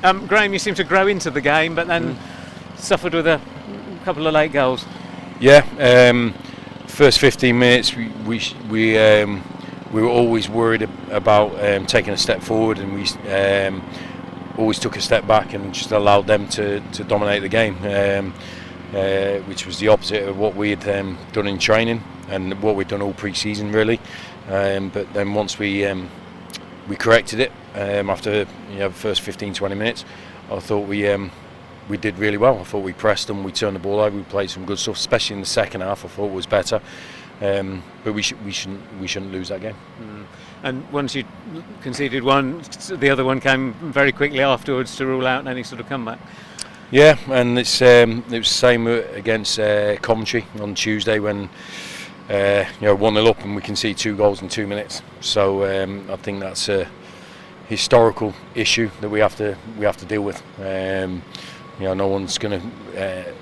Graham, you seem to grow into the game, but then suffered with a couple of late goals. Yeah, first 15 minutes we were always worried about taking a step forward, and we always took a step back and just allowed them to dominate the game, which was the opposite of what we had done in training and what we'd done all pre-season really. But then once we corrected it after the first 15-20 minutes, I thought we did really well. I thought we pressed them, we turned the ball over, we played some good stuff, especially in the second half. I thought it was better, but we shouldn't lose that game. And once you conceded one, the other one came very quickly afterwards to rule out any sort of comeback. Yeah, and it was the same against Coventry on Tuesday when 1-0 up and we concede 2 goals in 2 minutes. So I think that's a historical issue that we have to deal with. No one's going to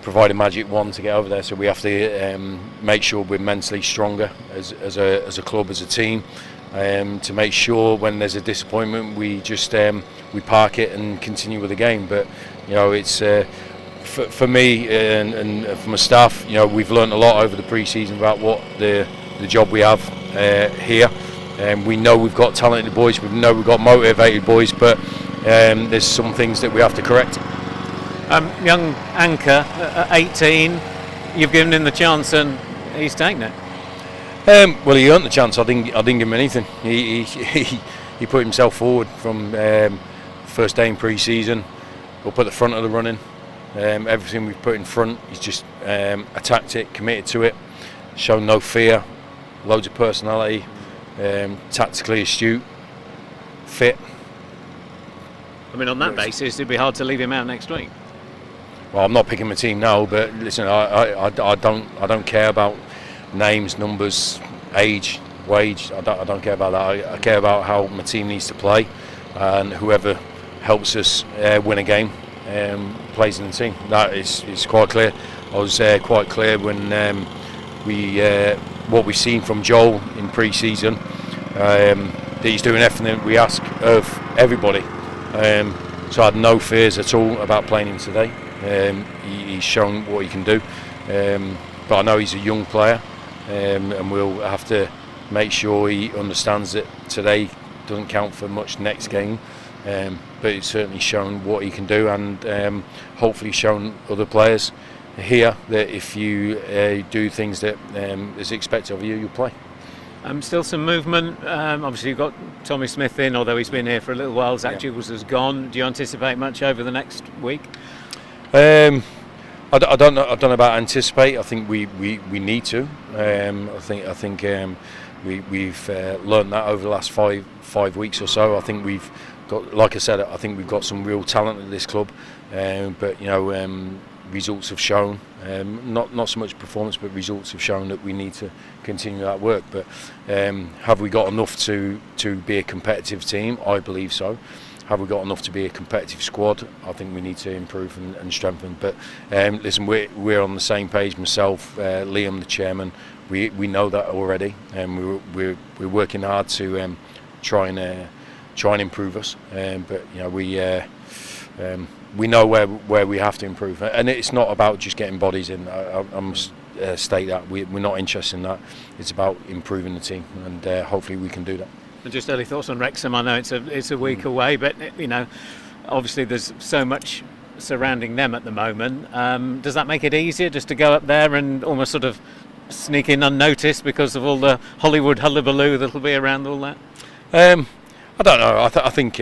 provide a magic wand to get over there, so we have to make sure we're mentally stronger as a club, as a team, to make sure when there's a disappointment we just we park it and continue with the game. But it's for me and for my staff, we've learned a lot over the pre-season about what the job we have here. We know we've got talented boys, we know we've got motivated boys, but there's some things that we have to correct. Young Anchor, 18, you've given him the chance and he's taken it. Well, he earned the chance. I didn't give him anything. He put himself forward from first day in pre-season, up at the front of the running. Everything we've put in front, he's just attacked it, committed to it, shown no fear, loads of personality, tactically astute, fit. I mean, on that basis, it'd be hard to leave him out next week. Well, I'm not picking my team now, but listen, I don't care about names, numbers, age, wage. I don't care about that. I care about how my team needs to play, and whoever helps us win a game plays in the team. That is quite clear. I was quite clear when what we've seen from Joel in pre-season, that he's doing everything we ask of everybody. So I had no fears at all about playing him today. He's shown what he can do, but I know he's a young player, and we'll have to make sure he understands that today doesn't count for much next game, but he's certainly shown what he can do, and hopefully shown other players here that if you do things that is expected of you, you'll play. Still some movement. Obviously, you've got Tommy Smith in, although he's been here for a little while. Zach Juggles has gone. Do you anticipate much over the next week? I don't know about anticipate. I think we need to. I think we've learned that over the last five weeks or so. I think we've got, like I said, I think we've got some real talent at this club. But results have shown, not so much performance, but results have shown that we need to continue that work. But have we got enough to be a competitive team? I believe so. Have we got enough to be a competitive squad? I think we need to improve and strengthen. But listen, we're on the same page. Myself, Liam, the chairman, we know that already, and we're working hard to try and improve us. But we know where we have to improve, and it's not about just getting bodies in. I must state that we're not interested in that. It's about improving the team, and hopefully we can do that. And just early thoughts on Wrexham. I know it's a week away, but obviously there's so much surrounding them at the moment. Does that make it easier just to go up there and almost sort of sneak in unnoticed because of all the Hollywood hullabaloo that'll be around all that? I don't know. I think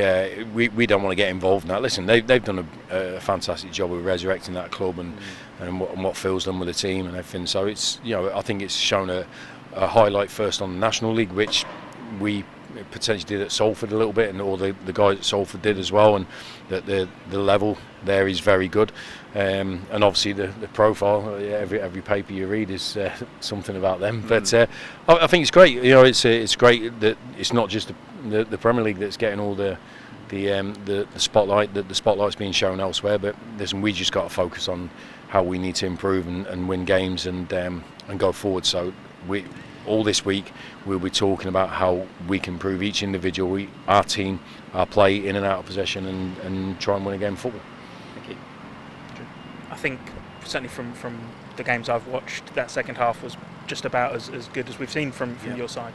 we don't want to get involved in that. Listen, they've done a fantastic job of resurrecting that club and what Phil's done with the team and everything. So it's I think it's shown a highlight first on the National League, which we potentially did at Salford a little bit, and all the guys at Salford did as well, and that the level there is very good, and obviously the profile, every paper you read is something about them. But I think it's great. It's great that it's not just the Premier League that's getting all the spotlight. That the spotlight's being shown elsewhere. But listen, we just got to focus on how we need to improve and win games and go forward. So all this week we'll be talking about how we can improve each individual, our team, our play in and out of possession, and try and win a game of football. Thank you. I think certainly from the games I've watched, that second half was just about as good as we've seen from your side.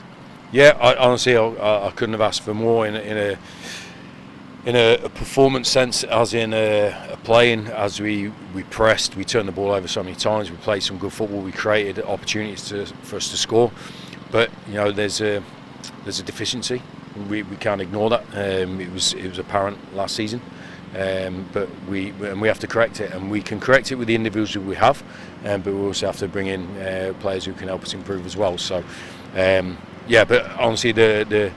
Yeah, honestly, I couldn't have asked for more in a performance sense, as in a playing. As we pressed, we turned the ball over so many times. We played some good football. We created opportunities for us to score. But there's a deficiency. We can't ignore that. It was apparent last season. But we have to correct it, and we can correct it with the individuals we have, but we also have to bring in players who can help us improve as well. So, but honestly, the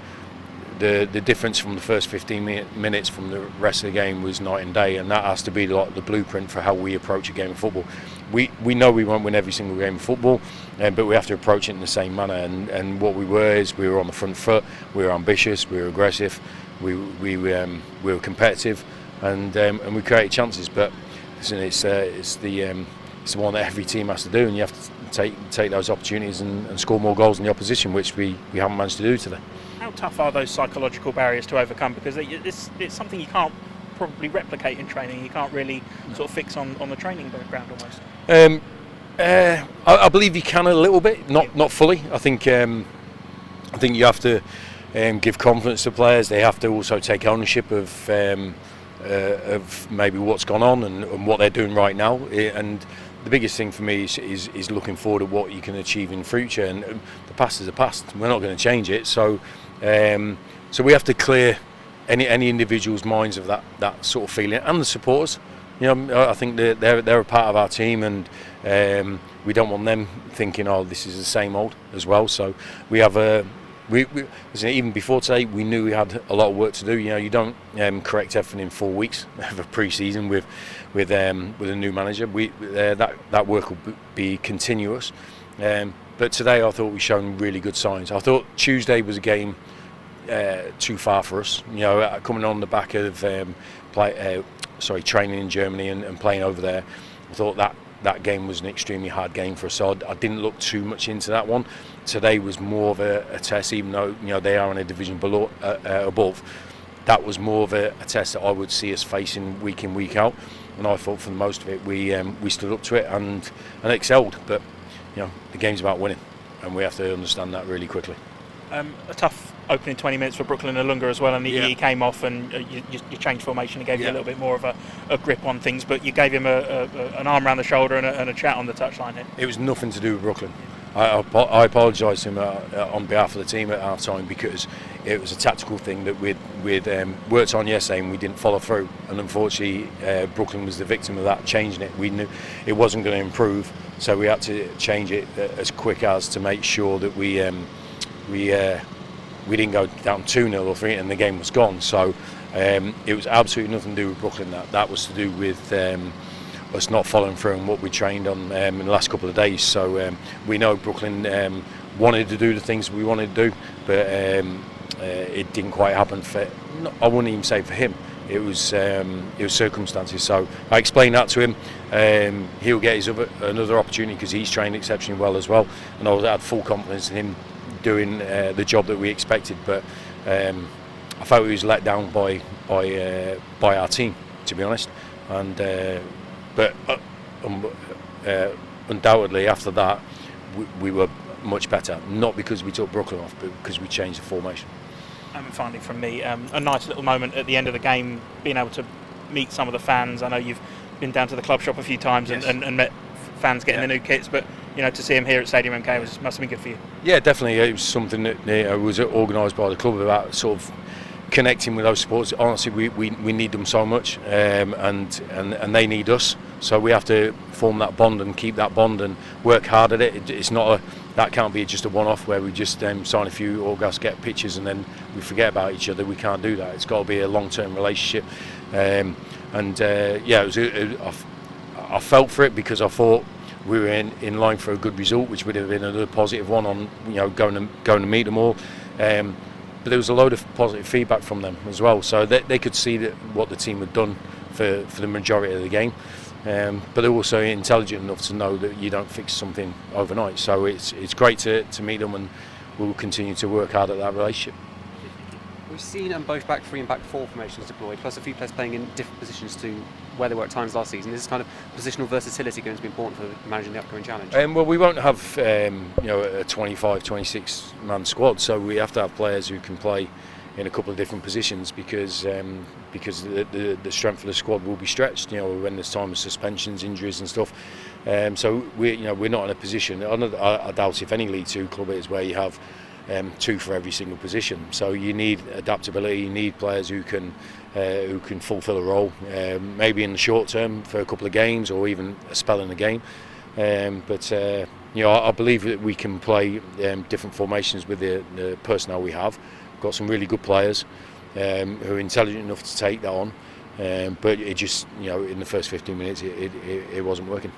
difference from the first 15 minutes from the rest of the game was night and day, and that has to be the blueprint for how we approach a game of football. We know we won't win every single game of football, but we have to approach it in the same manner. And what we were on the front foot. We were ambitious. We were aggressive. We were competitive. And we create chances, but it's the one that every team has to do, and you have to take those opportunities and score more goals than the opposition, which we haven't managed to do today. How tough are those psychological barriers to overcome? Because it's something you can't probably replicate in training. You can't really sort of fix on the training ground almost. I believe you can a little bit, not fully. I think you have to give confidence to players. They have to also take ownership of maybe what's gone on and what they're doing right now. And the biggest thing for me is looking forward at what you can achieve in the future. And the past is the past. We're not going to change it. So we have to clear any individual's minds of that sort of feeling, and the supporters. I think they're a part of our team, and we don't want them thinking, oh, this is the same old as well. So we have even before today, we knew we had a lot of work to do. You don't correct everything in 4 weeks of a pre-season with a new manager. That work will be continuous. But today, I thought we shown really good signs. I thought Tuesday was a game too far for us. Coming on the back of training in Germany and playing over there, I thought that game was an extremely hard game for us. So I didn't look too much into that one. Today was more of a test, even though they are in a division above. That was more of a test that I would see us facing week in, week out. And I thought for the most of it, we stood up to it and excelled. But the game's about winning, and we have to understand that really quickly. A tough opening 20 minutes for Brooklyn and Lunga as well, and he came off, and you changed formation and gave you a little bit more of a grip on things, but you gave him an arm around the shoulder and a chat on the touchline here. It was nothing to do with Brooklyn. I apologise to him on behalf of the team at half time, because it was a tactical thing that we'd worked on yesterday and we didn't follow through, and unfortunately Brooklyn was the victim of that, changing it. We knew it wasn't going to improve, so we had to change it as quick as to make sure that we didn't go down 2-0 or 3 and the game was gone. So it was absolutely nothing to do with Brooklyn. That was to do with us not following through on what we trained on in the last couple of days. So we know Brooklyn wanted to do the things we wanted to do, but it didn't quite happen I wouldn't even say for him. It was circumstances. So I explained that to him. He'll get another opportunity because he's trained exceptionally well as well, and I had full confidence in him doing the job that we expected. But I felt he was let down by our team, to be honest. And but undoubtedly after that we were much better, not because we took Brooklyn off, but because we changed the formation. And finally from me, a nice little moment at the end of the game, being able to meet some of the fans. I know you've been down to the club shop a few times and met fans getting the new kits, but to see him here at Stadium MK must have been good for you. Yeah, definitely. It was something that was organised by the club about sort of connecting with those supporters. Honestly, we need them so much, and they need us. So we have to form that bond and keep that bond and work hard at it. It's not that can't be just a one-off where we just sign a few autographs, get pictures, and then we forget about each other. We can't do that. It's got to be a long-term relationship. It was. I felt for it because I thought we were in line for a good result, which would have been another positive one on going to meet them all. But there was a load of positive feedback from them as well, so they could see what the team had done for the majority of the game. but they're also intelligent enough to know that you don't fix something overnight. So it's great to meet them, and we'll continue to work hard at that relationship. We've seen both back three and back four formations deployed, plus a few players playing in different positions to where they were at times last season. Is this kind of positional versatility going to be important for managing the upcoming challenge? Well, we won't have a 25, 26 man squad, so we have to have players who can play in a couple of different positions because the strength of the squad will be stretched. When there's time of suspensions, injuries, and stuff. So we're not in a position. I doubt if any League Two club is where you have two for every single position. So you need adaptability. You need players who can fulfil a role, maybe in the short term for a couple of games or even a spell in the game. I believe that we can play different formations with the personnel we have. We've got some really good players who are intelligent enough to take that on. But it just, in the first 15 minutes, it wasn't working.